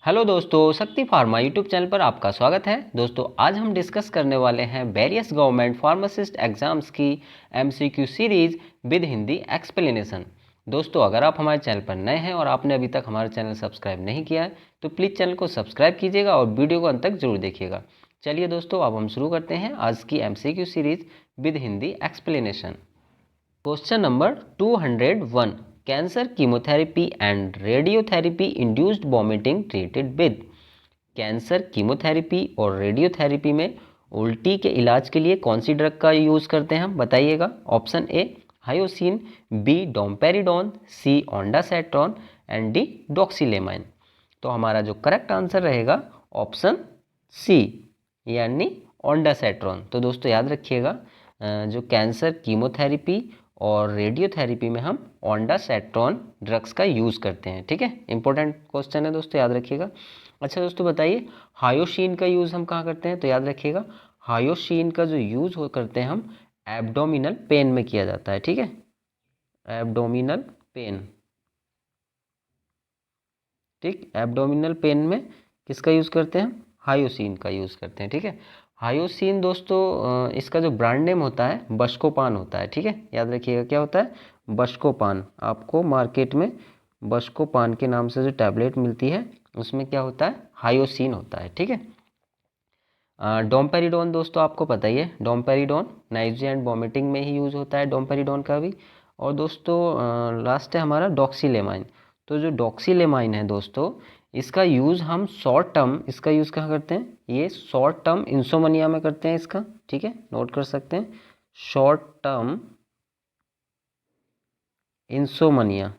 Hello दोस्तों, शक्ति pharma YouTube channel पर आपका स्वागत है। दोस्तों आज हम डिस्कस करने वाले हैं वेरियस गवर्नमेंट फार्मासिस्ट एग्जाम्स की MCQ series with Hindi explanation. दोस्तों अगर आप हमारे चैनल पर नए हैं और आपने अभी तक हमारा चैनल सब्सक्राइब नहीं किया है तो प्लीज़ चैनल को सब्सक्राइब कीजिएगा और वीडियो को अंत तक जरूर देखिएगा। चलिए दोस्तों अब हम शुरू करते हैं आज की MCQ series with Hindi explanation. Question number 201, cancer chemotherapy and radiotherapy induced vomiting treated with. Cancer chemotherapy और रेडियोथेरेपी में उल्टी के इलाज के लिए कौन सी ड्रग का यूज़ करते हैं हम बताइएगा। Option A hyoscine, B domperidone, C ondansetron and D doxylamine. तो हमारा जो करेक्ट आंसर रहेगा ऑप्शन सी यानी ओंडासेट्रॉन। तो दोस्तों याद रखिएगा जो कैंसर कीमोथेरेपी और रेडियोथेरेपी में हम ओंडासेट्रॉन ड्रग्स का यूज़ करते हैं। ठीक है, इंपॉर्टेंट क्वेश्चन है दोस्तों, याद रखिएगा। अच्छा दोस्तों बताइए हायोसिन का यूज़ हम कहाँ करते हैं, तो याद रखिएगा हायोसिन का जो यूज़ करते हैं हम एब्डोमिनल पेन में किया जाता है। ठीक है, एब्डोमिनल पेन। ठीक, एब्डोमिनल पेन में किसका यूज़ करते हैं, हायोसिन का यूज़ करते हैं। ठीक है, हायोसिन दोस्तों इसका जो ब्रांड नेम होता है बस्कोपान होता है। ठीक है, याद रखिएगा क्या होता है, बस्कोपान। आपको मार्केट में बस्कोपान के नाम से जो टैबलेट मिलती है उसमें क्या होता है, हायोसिन होता है। ठीक है, डोमपेरिडोन दोस्तों आपको पता ही है, डोमपेरिडोन नाइजिया एंड वॉमिटिंग में ही यूज़ होता है डोमपेरिडोन का भी। और दोस्तों लास्ट है हमारा डॉक्सीलेमाइन। तो जो डॉक्सीलेमाइन है दोस्तों इसका यूज़ हम शॉर्ट टर्म, इसका यूज़ कहाँ करते हैं, ये शॉर्ट टर्म इंसोमनिया में करते हैं इसका। ठीक है, नोट कर सकते हैं, शॉर्ट टर्म इंसोमनिया।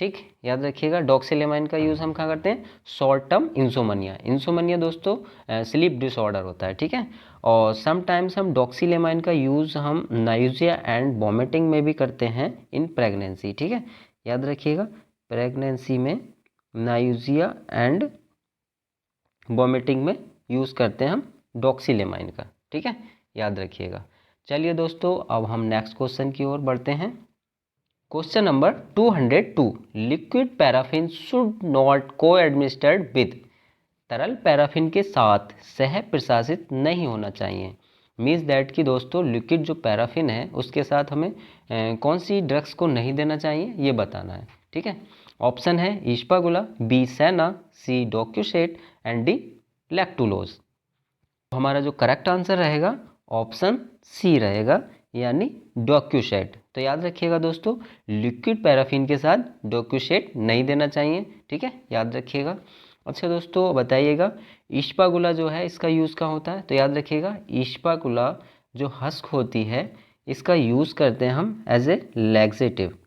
ठीक, याद रखिएगा डॉक्सीलेमाइन का यूज़ हम कहाँ करते हैं, शॉर्ट टर्म इंसोमनिया। इंसोमनिया दोस्तों स्लीप डिसऑर्डर होता है। ठीक है, और समटाइम्स हम डॉक्सीलेमाइन का यूज़ हम नाइजिया एंड वॉमिटिंग में भी करते हैं इन प्रेगनेंसी। ठीक है, याद रखिएगा प्रेगनेंसी में नाइजिया एंड वॉमिटिंग में यूज़ करते हैं हम डॉक्सीलेमाइन का। ठीक है, याद रखिएगा। चलिए दोस्तों अब हम नेक्स्ट क्वेश्चन की ओर बढ़ते हैं। Question number 202, liquid paraffin should not को एडमिनिस्टर्ड विद। तरल पैराफिन के साथ सह प्रशासित नहीं होना चाहिए। मीन्स दैट कि दोस्तों लिक्विड जो पैराफिन है उसके साथ हमें कौन सी ड्रग्स को नहीं देना चाहिए ये बताना है। ठीक है, ऑप्शन है इस्पागुला, बी सेना, सी डोक्यूसेट एंड डी लैक्टुलोज। हमारा जो करेक्ट आंसर रहेगा ऑप्शन सी रहेगा यानी डोक्यूसेट। तो याद रखिएगा दोस्तों लिक्विड पैराफिन के साथ डोक्यूसेट नहीं देना चाहिए। ठीक है, याद रखिएगा। अच्छा दोस्तों बताइएगा इस्पागुला जो है इसका यूज़ कहाँ होता है, तो याद रखिएगा इस्पागुला जो हस्क होती है इसका यूज़ करते हैं हम एज ए लैक्सेटिव।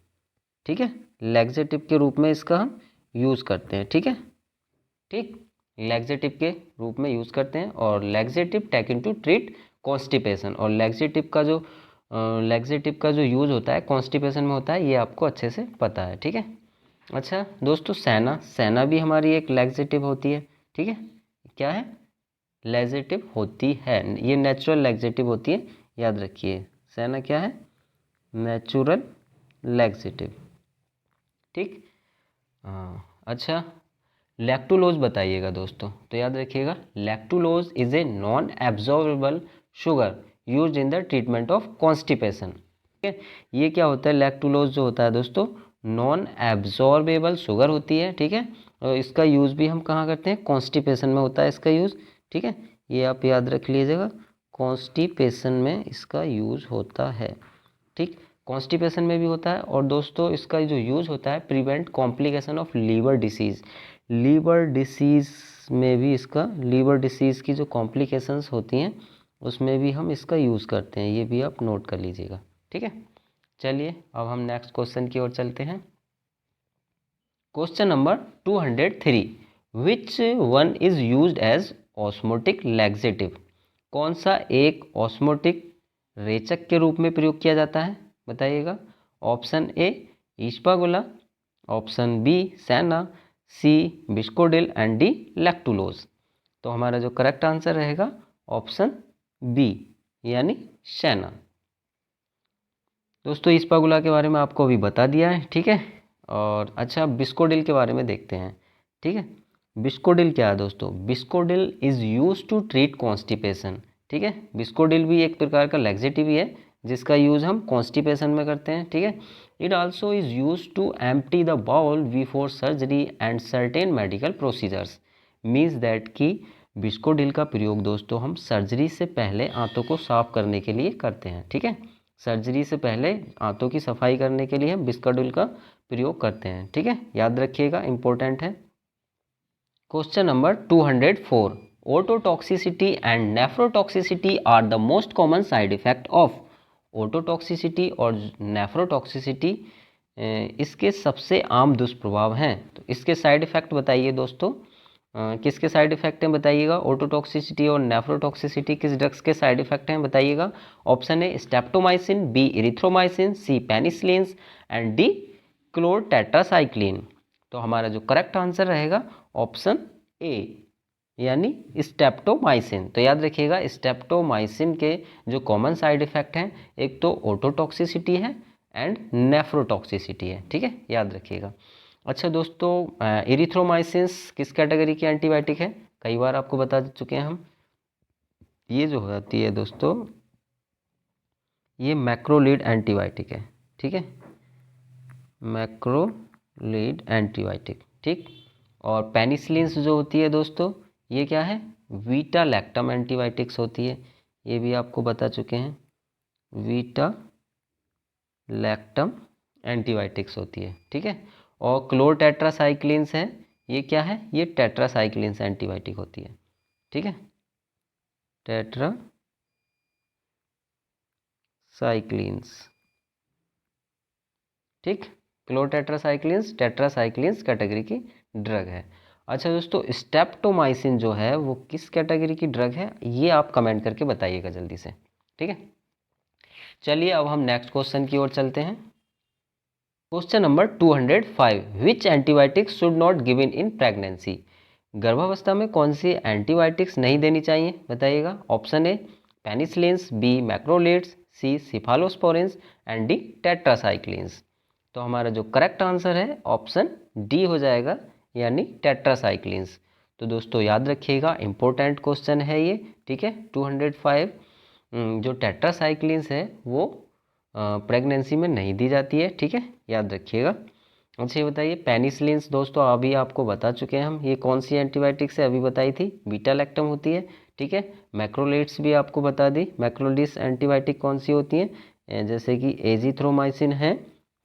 ठीक है, लैक्सेटिव के रूप में इसका हम यूज़ करते हैं। ठीक है, ठीक, लैक्सेटिव के रूप में यूज़ करते हैं और laxative taken to treat constipation. और लैक्सेटिव का जो यूज़ होता है कॉन्स्टिपेशन में होता है, ये आपको अच्छे से पता है। ठीक है, अच्छा दोस्तों सेना भी हमारी एक लैक्सेटिव होती है। ठीक है, क्या है, लैक्सेटिव होती है, ये नेचुरल लैक्सेटिव होती है। याद रखिए सेना क्या है, नेचुरल लैक्सेटिव। ठीक, अच्छा लैक्टुलोज बताइएगा दोस्तों, तो याद रखिएगा lactulose is a non absorbable sugar use in the treatment of constipation. ठीक है, ये क्या होता है, लैक्टुलोज जो होता है दोस्तों नॉन एब्जॉर्बेबल शुगर होती है। ठीक है, और इसका यूज़ भी हम कहाँ करते हैं, कॉन्स्टिपेशन में होता है इसका यूज़। ठीक है, ये आप याद रख लीजिएगा, कॉन्स्टिपेशन में इसका यूज़ होता है। ठीक, कॉन्स्टिपेशन में भी होता है। और दोस्तों इसका जो यूज़ होता है prevent complication of liver disease. Liver disease में भी इसका, लीवर डिसीज़ की जो कॉम्प्लिकेशंस होती हैं उसमें भी हम इसका यूज़ करते हैं, ये भी आप नोट कर लीजिएगा। ठीक है, चलिए अब हम नेक्स्ट क्वेश्चन की ओर चलते हैं। Question number 203, which one is used as osmotic laxative. कौन सा एक ऑस्मोटिक रेचक के रूप में प्रयोग किया जाता है बताइएगा। ऑप्शन ए इस्पागुला, ऑप्शन बी सेना, सी बिस्कोडिल एंड डी लैक्टुलोज। तो हमारा जो करेक्ट आंसर रहेगा ऑप्शन बी यानी सेना। दोस्तों इस्पागुला के बारे में आपको अभी बता दिया है। ठीक है, और अच्छा बिस्कोडिल के बारे में देखते हैं। ठीक है, बिस्कोडिल क्या है दोस्तों? Bisacodyl is use to treat constipation, ठीक है। बिस्कोडिल भी एक प्रकार का लैक्सेटिव ही है जिसका यूज़ हम कॉन्स्टिपेशन में करते हैं, ठीक है। It also is use to empty the bowel before surgery and certain medical procedures. Means that कि बिस्कोडिल का प्रयोग दोस्तों हम सर्जरी से पहले आंतों को साफ करने के लिए करते हैं, ठीक है। सर्जरी से पहले आंतों की सफाई करने के लिए हम बिस्कोडिल का प्रयोग करते हैं, ठीक है। याद रखिएगा, इंपॉर्टेंट है। Question number 204, ototoxicity and nephrotoxicity are the most common side effect of. Ototoxicity और नेफ्रोटॉक्सिसिटी इसके सबसे आम दुष्प्रभाव हैं। तो इसके साइड इफेक्ट बताइए दोस्तों। किसके साइड इफेक्ट हैं बताइएगा? ओटोटॉक्सिसिटी और नेफ्रोटॉक्सिसिटी किस ड्रग्स के साइड इफेक्ट हैं बताइएगा। Option A streptomycin, B erythromycin, C penicillin and D chlortetracycline. तो हमारा जो करेक्ट आंसर रहेगा ऑप्शन ए यानी स्टेप्टोमाइसिन। तो याद रखिएगा, स्टेप्टोमाइसिन के जो कॉमन साइड इफेक्ट हैं, एक तो ओटोटॉक्सिसिटी है एंड नेफ्रोटॉक्सिसिटी है, ठीक है, याद रखिएगा। अच्छा दोस्तों, इरिथ्रोमाइसिन किस कैटेगरी की एंटीबायोटिक है? कई बार आपको बता चुके हैं हम। ये जो होती है दोस्तों, ये मैक्रोलीड एंटीबायोटिक है, ठीक है, मैक्रोलीड एंटीबायोटिक, ठीक। और पेनिसिलिन जो होती है दोस्तों, ये क्या है? वीटा लैक्टम एंटीबायोटिक्स होती है, ये भी आपको बता चुके हैं। वीटा लैक्टम एंटीबायोटिक्स होती है, ठीक है। और क्लोरटेट्रासाइक्लिन्स है, ये क्या है? ये टेट्रासाइक्लिन्स एंटीबायोटिक होती है, ठीक है, टेट्रासाइक्लिन्स, ठीक। क्लोरटेट्रासाइक्लिन्स टेट्रासाइक्लिन्स कैटेगरी की ड्रग है। अच्छा दोस्तों, स्टेप्टोमाइसिन जो है वो किस कैटेगरी की ड्रग है? ये आप कमेंट करके बताइएगा जल्दी से, ठीक है। चलिए अब हम नेक्स्ट क्वेश्चन की ओर चलते हैं। Question number 205, which antibiotics should not given in pregnancy. गर्भावस्था में कौन सी एंटीबायोटिक्स नहीं देनी चाहिए बताइएगा। Option A penicillins, B macrolides, C cephalosporins and D tetracyclines. तो हमारा जो करेक्ट आंसर है ऑप्शन डी हो जाएगा, यानी टेट्रासाइक्लिन्स। तो दोस्तों याद रखिएगा, इंपॉर्टेंट क्वेश्चन है ये, ठीक है। 205 जो टेट्रासाइक्लिन्स है वो प्रेगनेंसी में नहीं दी जाती है, ठीक है, याद रखिएगा। अच्छा ये बताइए, पेनिसिलिन दोस्तों अभी आपको बता चुके हैं हम, ये कौन सी एंटीबायोटिक्स है? अभी बताई थी, बीटा लैक्टम होती है, ठीक है। मैक्रोलेट्स भी आपको बता दी, मैक्रोलिड्स एंटीबायोटिक कौन सी होती हैं? जैसे कि एजिथ्रोमाइसिन है,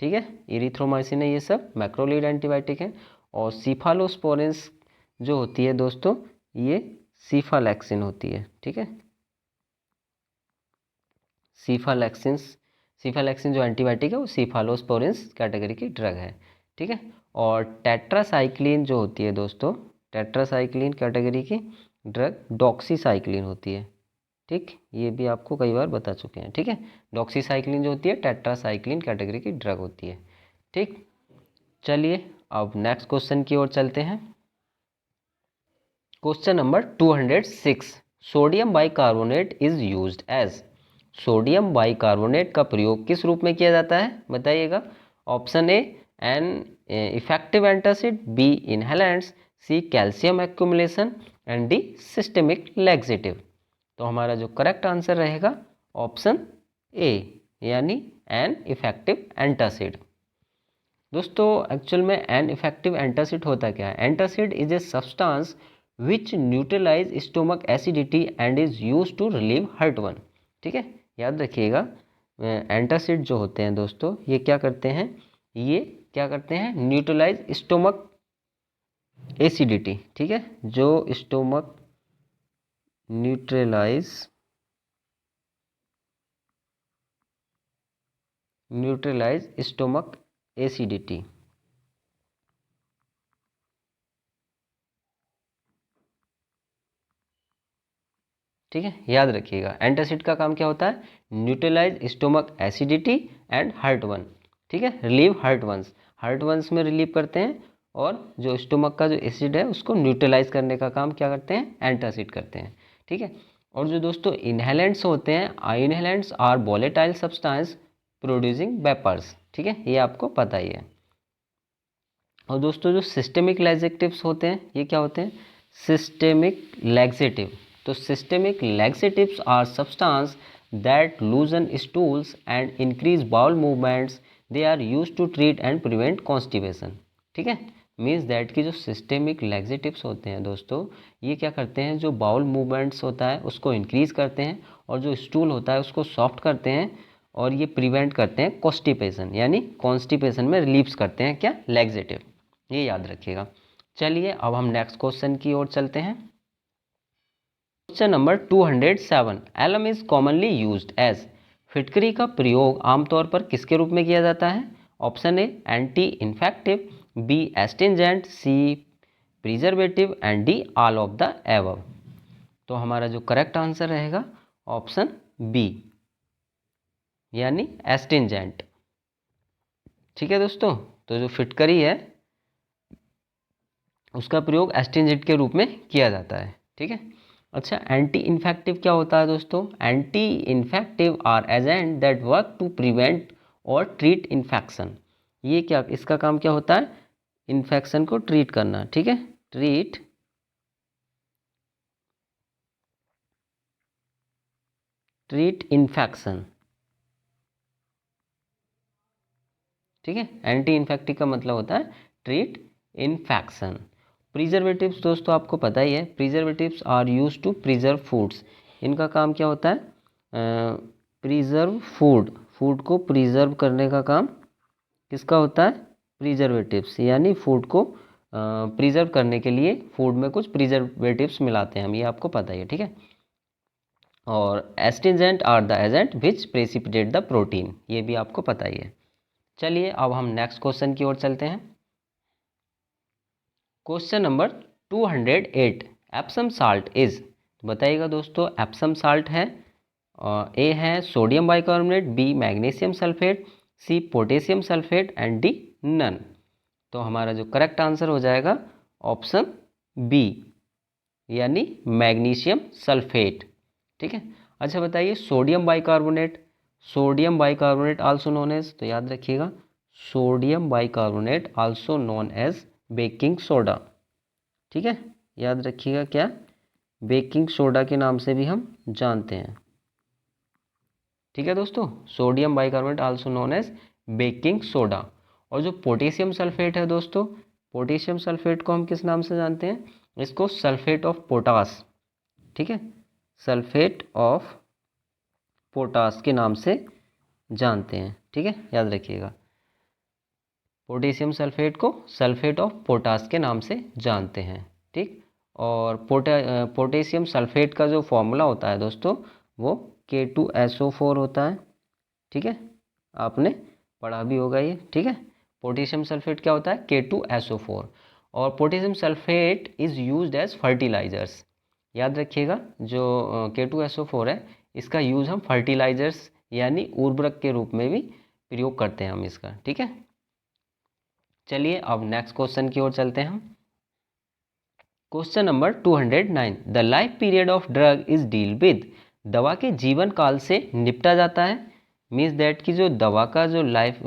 ठीक है, इरिथ्रोमाइसिन है, ये सब मैक्रोलिड एंटीबायोटिक हैं। और सीफालोस्पोरिन्स जो होती है दोस्तों, ये सीफालैक्सिन होती है, ठीक है। सीफालैक्सिन जो एंटीबायोटिक है वो सीफालोस्पोरिन्स कैटेगरी की ड्रग है, ठीक है। और टेट्रासाइक्लिन जो होती है दोस्तों, टेट्रासाइक्लिन कैटेगरी की ड्रग डॉक्सीसाइक्लिन होती है, ठीक। ये भी आपको कई बार बता चुके हैं, ठीक है। डॉक्सीसाइक्लिन जो होती है टेट्रासाइक्लिन कैटेगरी की ड्रग होती है, ठीक। चलिए अब नेक्स्ट क्वेश्चन की ओर चलते हैं। Question number 206, sodium bicarbonate is used as. Sodium bicarbonate का प्रयोग किस रूप में किया जाता है बताइएगा। Option A an effective antacid, B inhalants, C calcium accumulation and D systemic laxative. तो हमारा जो करेक्ट आंसर रहेगा ऑप्शन ए यानी एन इफेक्टिव एंटासिड। दोस्तों एक्चुअल में एन इफेक्टिव एंटासिड होता क्या है? Antacid is a substance which neutralize stomach acidity and is use to relieve heartburn, ठीक है, याद रखिएगा। एंटासिड जो होते हैं दोस्तों, ये क्या करते हैं? ये क्या करते हैं? न्यूट्रलाइज स्टोमक एसिडिटी, ठीक है, जो स्टोमक न्यूट्रलाइज स्टोमक एसिडिटी, ठीक है, याद रखिएगा। एंटासिड का काम क्या होता है? Neutralize stomach acidity and heartburn, ठीक है, रिलीव हार्टबर्न्स में रिलीव करते हैं। और जो स्टोमक का जो एसिड है उसको न्यूट्रलाइज करने का काम क्या करते हैं? एंटासिड करते हैं, ठीक है। और जो दोस्तों इनहेलेंट्स होते हैं, inhalants are volatile substance producing vapours, ठीक है, ये आपको पता ही है। और दोस्तों जो सिस्टेमिक लैक्सेटिव्स होते हैं ये क्या होते हैं, सिस्टेमिक लैक्सेटिव। तो systemic laxatives are substance that loosen stools and increase bowel movements, they are use to treat and prevent constipation. ठीक है, मीन्स दैट कि जो सिस्टेमिक लैक्सेटिव्स होते हैं दोस्तों ये क्या करते हैं, जो बाउल मूवमेंट्स होता है उसको इंक्रीज करते हैं और जो स्टूल होता है उसको सॉफ्ट करते हैं और ये प्रिवेंट करते हैं कॉन्स्टिपेशन, यानी कॉन्स्टिपेशन में रिलीव्स करते हैं क्या, लैक्सेटिव। ये याद रखिएगा। चलिए अब हम नेक्स्ट क्वेश्चन की ओर चलते हैं। Question number 207, alum is commonly used as. फिटकरी का प्रयोग आमतौर पर किसके रूप में किया जाता है? Option A anti infective, B astringent, C preservative and D all of the above. तो हमारा जो करेक्ट आंसर रहेगा ऑप्शन बी, यानी एस्टिंजेंट। ठीक है दोस्तों, तो जो फिटकरी है उसका प्रयोग एस्टिंजेंट के रूप में किया जाता है। ठीक है, अच्छा एंटी इन्फेक्टिव क्या होता है दोस्तों? Anti infective are agent that work to prevent और ट्रीट इन्फेक्शन। ये क्या, इसका काम क्या होता है? इन्फेक्शन को ट्रीट करना। ठीक है, ट्रीट इन्फेक्शन। ठीक है, एंटी इन्फेक्टिव का मतलब होता है ट्रीट इन्फेक्शन। प्रिजर्वेटिव्स दोस्तों आपको पता ही है, preservatives are use to preserve foods. इनका काम क्या होता है? प्रिजर्व फूड, फूड को प्रिजर्व करने का काम किसका होता है? प्रिजर्वेटिव्स, यानी फूड को प्रिजर्व करने के लिए फूड में कुछ प्रिजर्वेटिव्स मिलाते हैं हम, ये आपको पता ही है। ठीक है, और astringent are the agent which precipitate the protein, ये भी आपको पता ही है। चलिए अब हम नेक्स्ट क्वेश्चन की ओर चलते हैं। Question number 208, Epsom salt is. बताइएगा दोस्तों, एप्सम साल्ट है, ए है sodium bicarbonate, B magnesium sulphate, C potassium sulphate and D none. तो हमारा जो करेक्ट आंसर हो जाएगा ऑप्शन बी, यानी मैग्नीशियम सल्फेट। ठीक है, अच्छा बताइए sodium bicarbonate, sodium bicarbonate also known as, तो याद रखिएगा sodium bicarbonate also known as baking soda. ठीक है, याद रखिएगा क्या, बेकिंग सोडा के नाम से भी हम जानते हैं। ठीक है दोस्तों, sodium bicarbonate also known as baking soda. और जो पोटेशियम सल्फेट है दोस्तों, पोटेशियम सल्फेट को हम किस नाम से जानते हैं? इसको सल्फेट ऑफ पोटास। ठीक है, सल्फेट ऑफ पोटास के नाम से जानते हैं। ठीक है, याद रखिएगा पोटेशियम सल्फेट को सल्फेट ऑफ पोटास के नाम से जानते हैं। ठीक, और पोटेशियम सल्फेट का जो फॉर्मूला होता है दोस्तों वो K2SO4 होता है। ठीक है, आपने पढ़ा भी होगा ये। ठीक है, पोटेशियम सल्फेट क्या होता है? K2SO4। और potassium sulphate is used as fertilisers. याद रखिएगा जो K2SO4 है इसका यूज़ हम फर्टिलाइजर्स यानी उर्वरक के रूप में भी प्रयोग करते हैं हम इसका। ठीक है, चलिए अब नेक्स्ट क्वेश्चन की ओर चलते हैं हम। Question number 209, the life period of drug is deal with. दवा के जीवन काल से निपटा जाता है, मीन्स दैट कि जो दवा का जो लाइफ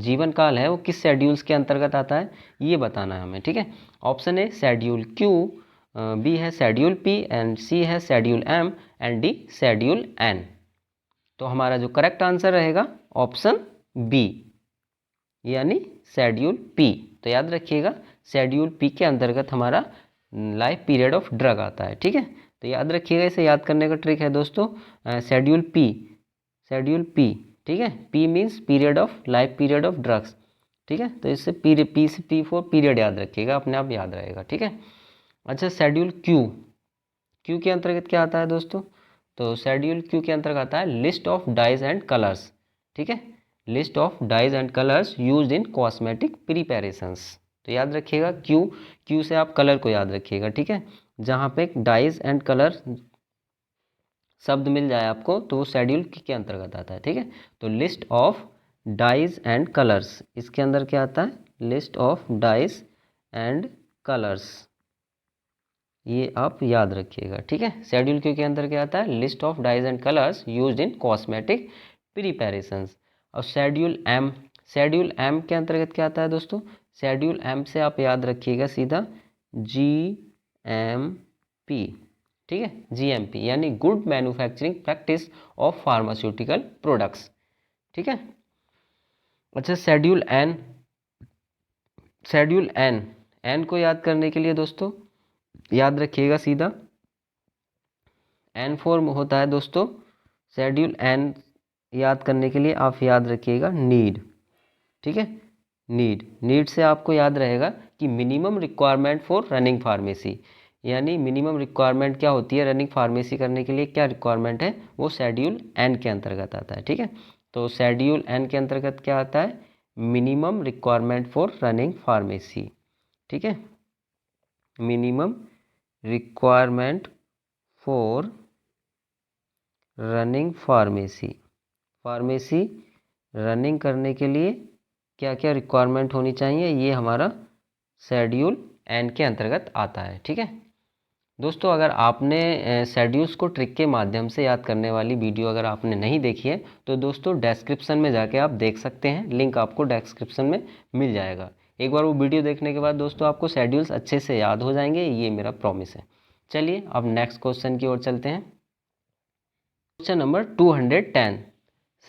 जीवन काल है वो किस शेड्यूल्स के अंतर्गत आता है ये बताना है हमें। ठीक है, option A schedule Q, B है शेड्यूल पी एंड सी है schedule M and D schedule N. तो हमारा जो करेक्ट आंसर रहेगा ऑप्शन बी, यानी शेड्यूल पी। तो याद रखिएगा शेड्यूल पी के अंतर्गत हमारा लाइफ पीरियड ऑफ ड्रग आता है। ठीक है, तो याद रखिएगा, इसे याद करने का ट्रिक है दोस्तों शेड्यूल पी, शेड्यूल पी। ठीक है, P means period of life period of drugs. ठीक है, तो इससे पी से P4 पीरियड याद रखिएगा, अपने आप याद रहेगा। ठीक है, अच्छा शेड्यूल क्यू, क्यू के अंतर्गत क्या आता है दोस्तों? तो शेड्यूल क्यू के अंतर्गत आता है list of dyes and colours. ठीक है, list of dyes and colours used in cosmetic preparations. तो याद रखिएगा क्यू, क्यू से आप कलर को याद रखिएगा। ठीक है, जहाँ पे डाइज एंड कलर शब्द मिल जाए आपको तो वो शेड्यूल के अंतर्गत आता है। ठीक है, तो list of dyes and colours, इसके अंदर क्या आता है? List of dyes and colours, ये आप याद रखिएगा। ठीक है, शेड्यूल क्यू के अंदर क्या आता है? List of dyes and colours used in cosmetic preparations. और शेड्यूल एम, शेड्यूल एम के अंतर्गत क्या आता है दोस्तों? शेड्यूल एम से आप याद रखिएगा सीधा GMP, ठीक है, GMP यानी good manufacturing practice of pharmaceutical products, ठीक है। अच्छा शेड्यूल एन को याद करने के लिए दोस्तों याद रखिएगा सीधा एन फॉर्म होता है दोस्तों। शेड्यूल एन याद करने के लिए आप याद रखिएगा नीड, ठीक है। नीड से आपको याद रहेगा कि minimum requirement for running pharmacy, यानी मिनिमम रिक्वायरमेंट क्या होती है रनिंग फार्मेसी करने के लिए, क्या रिक्वायरमेंट है, वो शेड्यूल एन के अंतर्गत आता है, ठीक है। तो शेड्यूल एन के अंतर्गत क्या आता है, minimum requirement for running pharmacy, ठीक है। Minimum requirement for running pharmacy running करने के लिए क्या क्या रिक्वायरमेंट होनी चाहिए, ये हमारा शेड्यूल एन के अंतर्गत आता है, ठीक है। दोस्तों अगर आपने शेड्यूल्स को ट्रिक के माध्यम से याद करने वाली वीडियो अगर आपने नहीं देखी है तो दोस्तों डिस्क्रिप्शन में जाके आप देख सकते हैं, लिंक आपको डिस्क्रिप्शन में मिल जाएगा। एक बार वो वीडियो देखने के बाद दोस्तों आपको शेड्यूल्स अच्छे से याद हो जाएंगे, ये मेरा प्रॉमिस है। चलिए अब नेक्स्ट क्वेश्चन की ओर चलते हैं। Question number 210,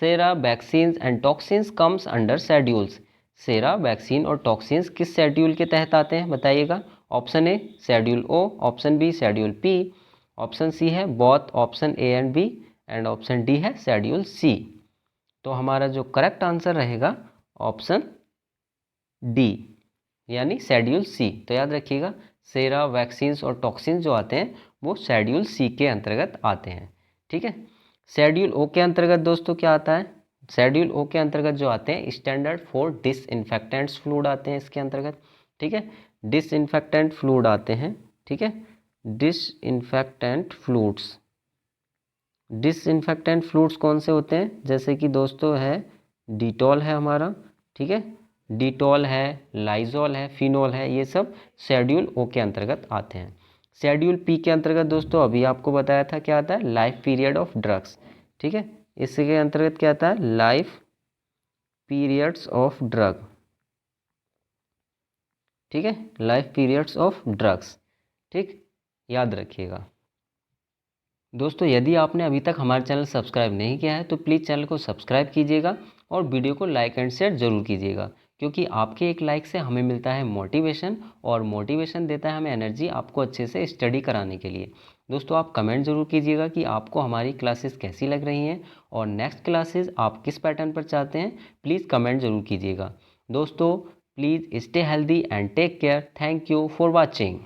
sera vaccines and toxins comes under schedules. Sera vaccine और टॉक्सिन्स किस शेड्यूल के तहत आते हैं बताइएगा। Option A schedule O, option B schedule P, option C है both option A and B, and option D है schedule C. तो हमारा जो करेक्ट आंसर रहेगा ऑप्शन डी यानी शेड्यूल सी। तो याद रखिएगा सेरा वैक्सीन्स और टॉक्सिन्स जो आते हैं वो शेड्यूल सी के अंतर्गत आते हैं, ठीक है। शेड्यूल ओ के अंतर्गत दोस्तों क्या आता है, शेड्यूल ओ के अंतर्गत जो आते हैं स्टैंडर्ड फॉर डिसइंफेक्टेंट्स फ्लूइड आते हैं इसके अंतर्गत, ठीक है। डिसइंफेक्टेंट फ्लूइड आते हैं, ठीक है। डिसइंफेक्टेंट फ्लूइड्स कौन से होते हैं, जैसे कि दोस्तों है डिटॉल है हमारा, ठीक है, डिटॉल है, लाइजॉल है, फिनॉल है, ये सब शेड्यूल ओ के अंतर्गत आते हैं। शेड्यूल पी के अंतर्गत दोस्तों अभी आपको बताया था क्या आता है, लाइफ पीरियड ऑफ ड्रग्स, ठीक है। इसके अंतर्गत क्या आता है, लाइफ पीरियड्स ऑफ ड्रग, ठीक है, लाइफ पीरियड्स ऑफ ड्रग्स, ठीक, याद रखिएगा। दोस्तों यदि आपने अभी तक हमारे चैनल सब्सक्राइब नहीं किया है तो प्लीज़ चैनल को सब्सक्राइब कीजिएगा और वीडियो को लाइक एंड शेयर जरूर कीजिएगा, क्योंकि आपके एक लाइक से हमें मिलता है मोटिवेशन और मोटिवेशन देता है हमें एनर्जी आपको अच्छे से स्टडी कराने के लिए। दोस्तों आप कमेंट जरूर कीजिएगा कि आपको हमारी क्लासेस कैसी लग रही हैं और नेक्स्ट क्लासेस आप किस पैटर्न पर चाहते हैं, प्लीज़ कमेंट जरूर कीजिएगा। दोस्तों please stay healthy and take care. Thank you for watching.